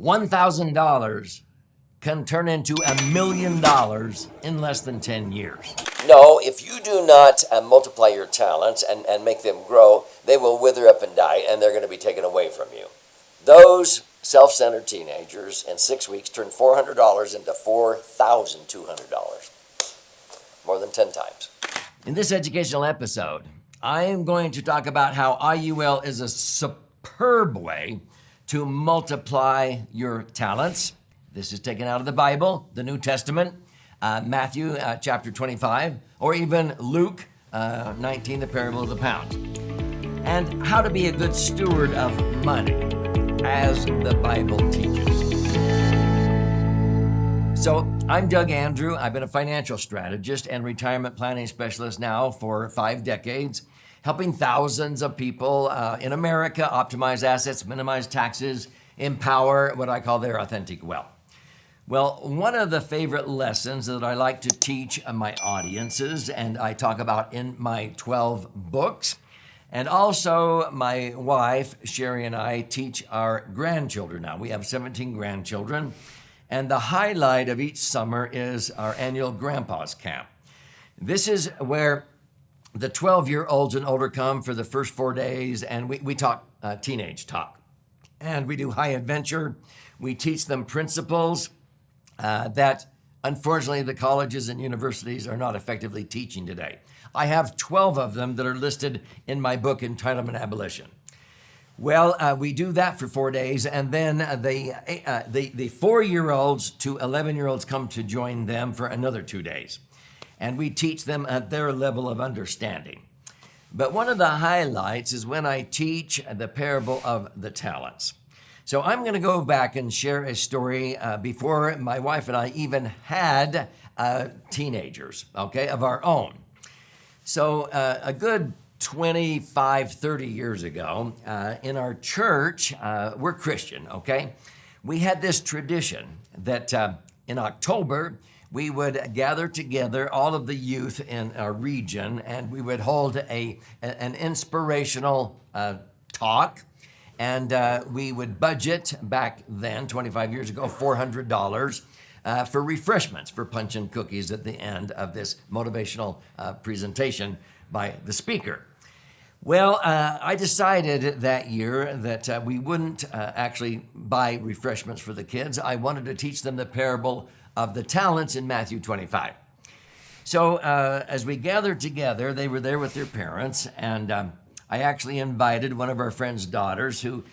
$1,000 can turn into $1 million in less than 10 years. No, if you do not multiply your talents and make them grow, they will wither up and die, and they're going to be taken away from you. Those self-centered teenagers in 6 weeks turned $400 into $4,200, more than 10 times. In this educational episode, I am going to talk about how IUL is a superb way to multiply your talents. This is taken out of the Bible, the New Testament, Matthew chapter 25, or even Luke 19, the parable of the pound. And how to be a good steward of money, as the Bible teaches. So I'm Doug Andrew. I've been a financial strategist and retirement planning specialist now for 5 decades, helping thousands of people in America optimize assets, minimize taxes, empower what I call their authentic wealth. Well, one of the favorite lessons that I like to teach my audiences, and I talk about in my 12 books, and also my wife, Sherry, and I teach our grandchildren now. We have 17 grandchildren, and the highlight of each summer is our annual Grandpa's Camp. This is where the 12-year-olds and older come for the first 4 days, and we talk teenage talk. And we do high adventure. We teach them principles that, unfortunately, the colleges and universities are not effectively teaching today. I have 12 of them that are listed in my book, Entitlement Abolition. Well, we do that for 4 days, and then the 4-year-olds to 11-year-olds come to join them for another 2 days. And we teach them at their level of understanding. But one of the highlights is when I teach the parable of the talents. So I'm going to go back and share a story before my wife and I even had teenagers, okay, of our own. So a good 25, 30 years ago, in our church, we're Christian, okay? We had this tradition that in October, we would gather together all of the youth in our region, and we would hold an inspirational talk. And we would budget back then, 25 years ago, $400 for refreshments, for punch and cookies at the end of this motivational presentation by the speaker. Well, I decided that year that we wouldn't actually buy refreshments for the kids. I wanted to teach them the parable of the talents in Matthew 25. So as we gathered together, they were there with their parents, and I actually invited one of our friend's daughters who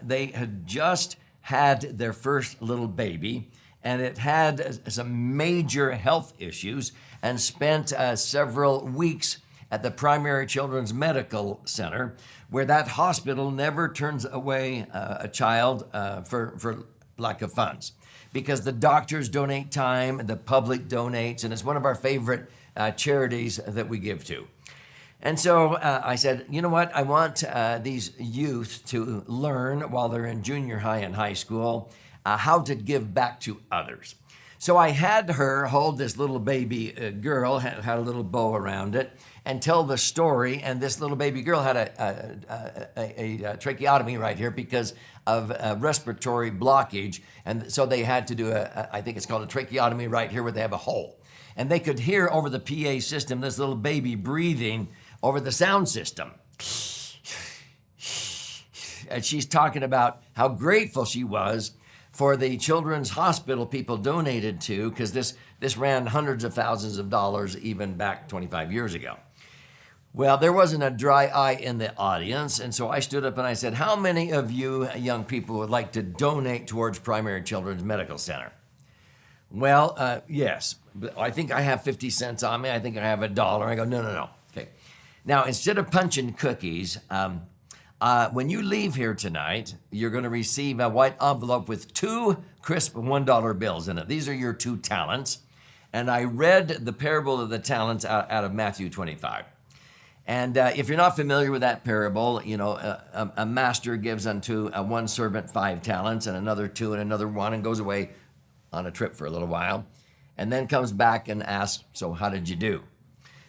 they had just had their first little baby, and it had some major health issues, and spent several weeks at the Primary Children's Medical Center, where that hospital never turns away a child for lack of funds, because the doctors donate time, the public donates, and it's one of our favorite charities that we give to. And so I said, you know what? I want these youth to learn while they're in junior high and high school how to give back to others. So I had her hold this little baby girl, had a little bow around it, and tell the story. And this little baby girl had a tracheotomy right here because of respiratory blockage. And so they had to do I think it's called a tracheotomy right here, where they have a hole. And they could hear over the PA system this little baby breathing over the sound system. And she's talking about how grateful she was for the Children's Hospital people donated to, because this ran hundreds of thousands of dollars even back 25 years ago. Well, there wasn't a dry eye in the audience, and so I stood up and I said, how many of you young people would like to donate towards Primary Children's Medical Center? Well, yes. I think I have 50 cents on me. I think I have $1. I go, no. Okay. Now, instead of punch and cookies, when you leave here tonight, you're going to receive a white envelope with 2 crisp $1 bills in it. These are your 2 talents. And I read the parable of the talents out of Matthew 25. And if you're not familiar with that parable, you know, a master gives unto one servant 5 talents, and another 2, and another 1, and goes away on a trip for a little while, and then comes back and asks, so how did you do?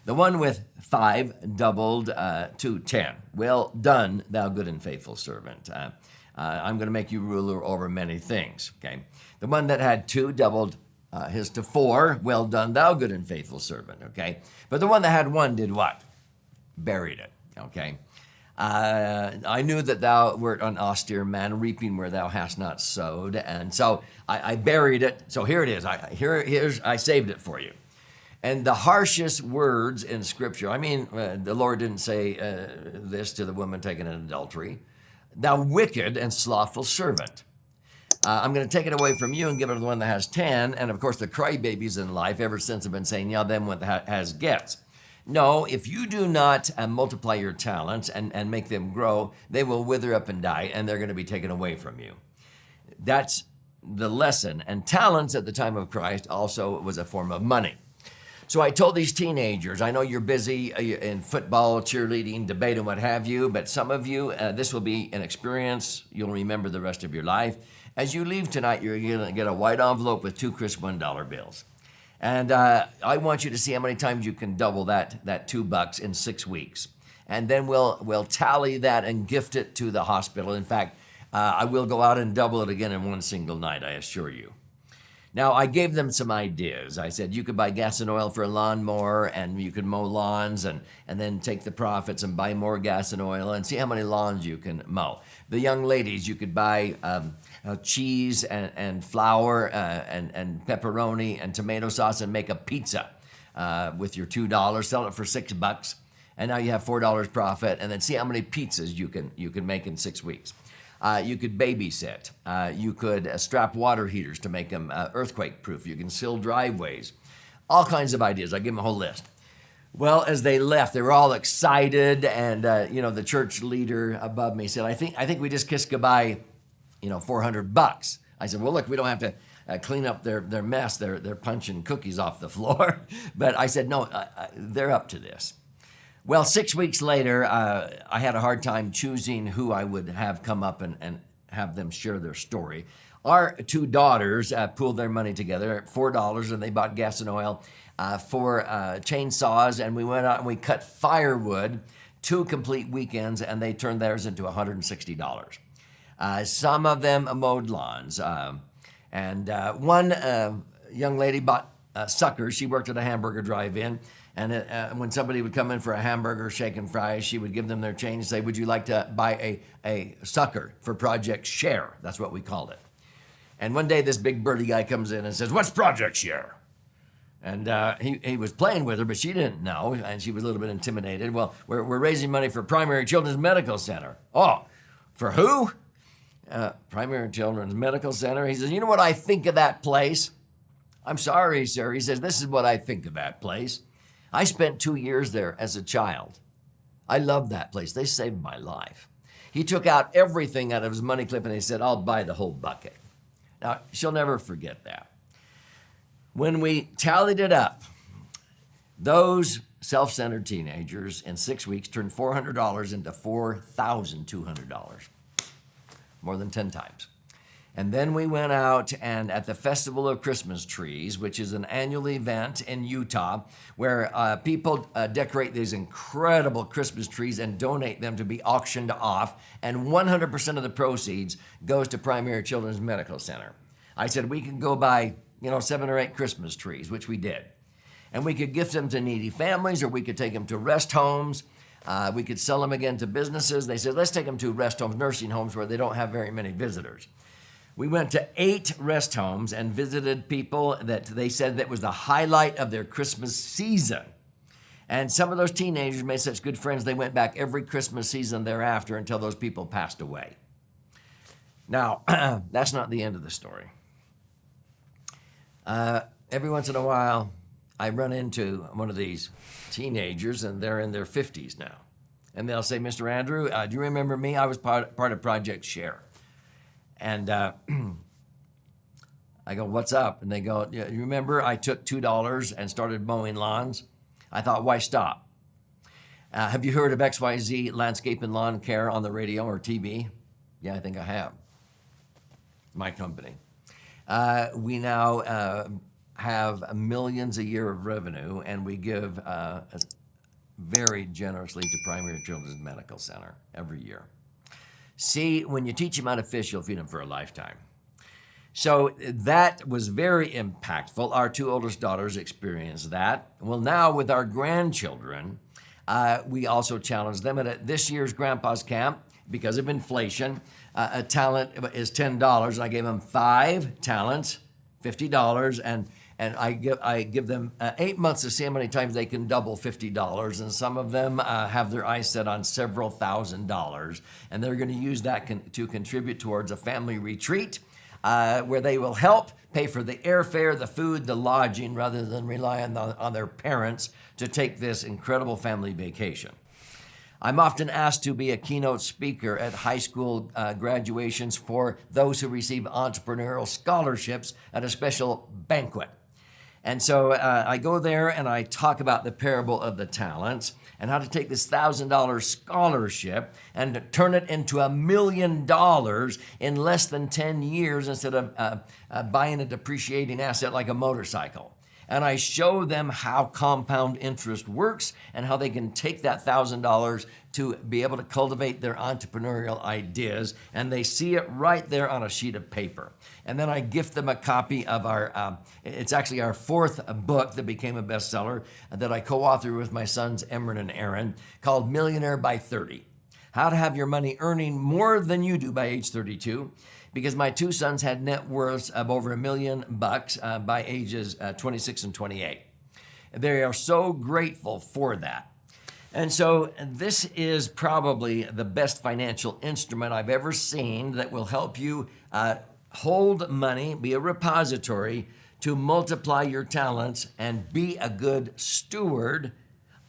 The one with 5 doubled to 10. Well done, thou good and faithful servant. I'm going to make you ruler over many things. Okay. The one that had 2 doubled his to 4. Well done, thou good and faithful servant. Okay. But the one that had 1 did what? Buried it. Okay. I knew that thou wert an austere man, reaping where thou hast not sowed. And so I buried it. So here it is. I saved it for you. And the harshest words in Scripture, I mean, the Lord didn't say this to the woman taken in adultery. Thou wicked and slothful servant. I'm going to take it away from you and give it to the one that has 10. And of course, the crybabies in life ever since have been saying, yeah, them one that has gets. No, if you do not multiply your talents and make them grow, they will wither up and die, and they're going to be taken away from you. That's the lesson. And talents at the time of Christ also was a form of money. So I told these teenagers, I know you're busy in football, cheerleading, debate, and what have you, but some of you, this will be an experience you'll remember the rest of your life. As you leave tonight, you're going to get a white envelope with 2 crisp $1 bills. And I want you to see how many times you can double that $2 in 6 weeks. And then we'll tally that and gift it to the hospital. In fact, I will go out and double it again in one single night, I assure you. Now, I gave them some ideas. I said you could buy gas and oil for a lawnmower, and you could mow lawns, and then take the profits and buy more gas and oil and see how many lawns you can mow. The young ladies, you could buy cheese and flour and pepperoni and tomato sauce and make a pizza with your $2, sell it for $6, and now you have $4 profit, and then see how many pizzas you can make in 6 weeks. You could babysit. You could strap water heaters to make them earthquake-proof. You can seal driveways. All kinds of ideas. I give them a whole list. Well, as they left, they were all excited, and the church leader above me said, "I think we just kissed goodbye, $400." I said, "Well, look, we don't have to clean up their mess. They're punching cookies off the floor." But I said, "No, they're up to this." Well, 6 weeks later, I had a hard time choosing who I would have come up and have them share their story. Our 2 daughters pooled their money together at $4, and they bought gas and oil for chainsaws, and we went out and we cut firewood 2 complete weekends, and they turned theirs into $160. Some of them mowed lawns, and one young lady bought suckers. She worked at a hamburger drive-in. And when somebody would come in for a hamburger, shake and fries, she would give them their change and say, "Would you like to buy a sucker for Project Share?" That's what we called it. And one day this big birdie guy comes in and says, "What's Project Share?" And he was playing with her, but she didn't know, and she was a little bit intimidated. "Well, we're raising money for Primary Children's Medical Center." "Oh, for who?" "Primary Children's Medical Center." He says, "You know what I think of that place?" "I'm sorry, sir." He says, "This is what I think of that place. I spent 2 years there as a child. I loved that place. They saved my life." He took out everything out of his money clip and he said, "I'll buy the whole bucket." Now, she'll never forget that. When we tallied it up, those self-centered teenagers in 6 weeks turned $400 into $4,200, more than 10 times. And then we went out and at the Festival of Christmas Trees, which is an annual event in Utah, where people decorate these incredible Christmas trees and donate them to be auctioned off. And 100% of the proceeds goes to Primary Children's Medical Center. I said, we could go buy, 7 or 8 Christmas trees, which we did. And we could gift them to needy families, or we could take them to rest homes. We could sell them again to businesses. They said, let's take them to rest homes, nursing homes, where they don't have very many visitors. We went to 8 rest homes and visited people that they said that was the highlight of their Christmas season. And some of those teenagers made such good friends, they went back every Christmas season thereafter until those people passed away. Now, that's not the end of the story. Every once in a while, I run into one of these teenagers, and they're in their 50s now. And they'll say, "Mr. Andrew, do you remember me? I was part of Project Share." And I go, "What's up?" And they go, "You remember I took $2 and started mowing lawns?" I thought, why stop? Have you heard of XYZ Landscape and Lawn Care on the radio or TV? Yeah, I think I have. My company. We now have millions a year of revenue, and we give very generously to Primary Children's Medical Center every year. See, when you teach them how to fish, you'll feed them for a lifetime. So that was very impactful. Our two oldest daughters experienced that. Well, now with our grandchildren, we also challenged them at this year's Grandpa's Camp. Because of inflation, a talent is $10, and I gave them 5 talents, $50, and I give them 8 months to see how many times they can double $50, and some of them have their eyes set on several $1,000s, and they're going to use that to contribute towards a family retreat where they will help pay for the airfare, the food, the lodging, rather than rely on their parents to take this incredible family vacation. I'm often asked to be a keynote speaker at high school graduations for those who receive entrepreneurial scholarships at a special banquet. And so I go there and I talk about the parable of the talents and how to take this $1,000 scholarship and turn it into $1 million in less than 10 years instead of buying a depreciating asset like a motorcycle. And I show them how compound interest works and how they can take that $1,000 to be able to cultivate their entrepreneurial ideas. And they see it right there on a sheet of paper. And then I gift them a copy of it's actually our 4th book that became a bestseller that I co-authored with my sons, Emron and Aaron, called Millionaire by 30. How to have your money earning more than you do by age 32. Because my 2 sons had net worths of over $1 million by ages 26 and 28. They are so grateful for that. And so this is probably the best financial instrument I've ever seen that will help you hold money, be a repository to multiply your talents and be a good steward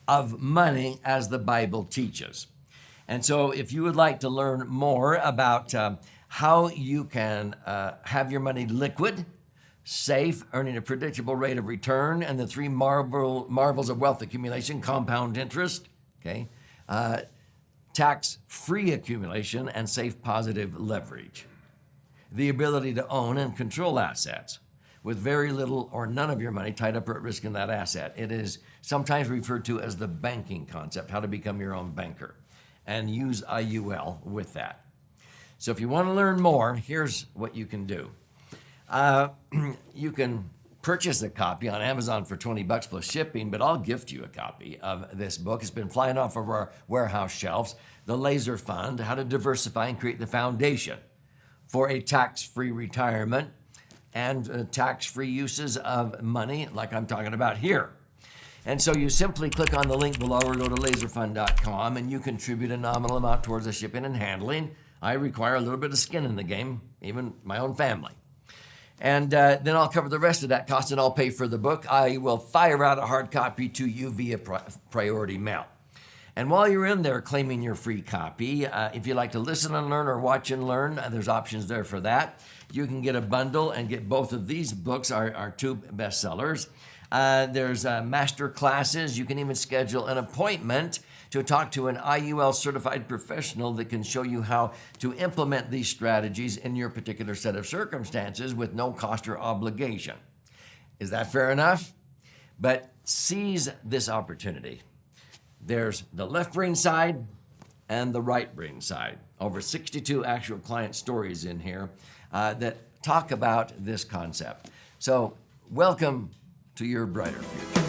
of money as the Bible teaches. And so if you would like to learn more about how you can have your money liquid, safe, earning a predictable rate of return, and the 3 marvels of wealth accumulation: compound interest, okay, tax-free accumulation, and safe positive leverage. The ability to own and control assets with very little or none of your money tied up or at risk in that asset. It is sometimes referred to as the banking concept, how to become your own banker, and use IUL with that. So if you want to learn more, here's what you can do. You can purchase a copy on Amazon for $20 plus shipping, but I'll gift you a copy of this book. It's been flying off of our warehouse shelves. The Laser Fund: How to Diversify and Create the Foundation for a Tax-Free Retirement and Tax-Free Uses of Money, like I'm talking about here. And so you simply click on the link below or go to laserfund.com and you contribute a nominal amount towards the shipping and handling. I require a little bit of skin in the game, even my own family. And then I'll cover the rest of that cost and I'll pay for the book. I will fire out a hard copy to you via priority mail. And while you're in there claiming your free copy, if you like to listen and learn or watch and learn, there's options there for that. You can get a bundle and get both of these books, our 2 bestsellers. There's master classes. You can even schedule an appointment to talk to an IUL certified professional that can show you how to implement these strategies in your particular set of circumstances with no cost or obligation. Is that fair enough? But seize this opportunity. There's the left brain side and the right brain side. Over 62 actual client stories in here that talk about this concept. So welcome to your brighter future.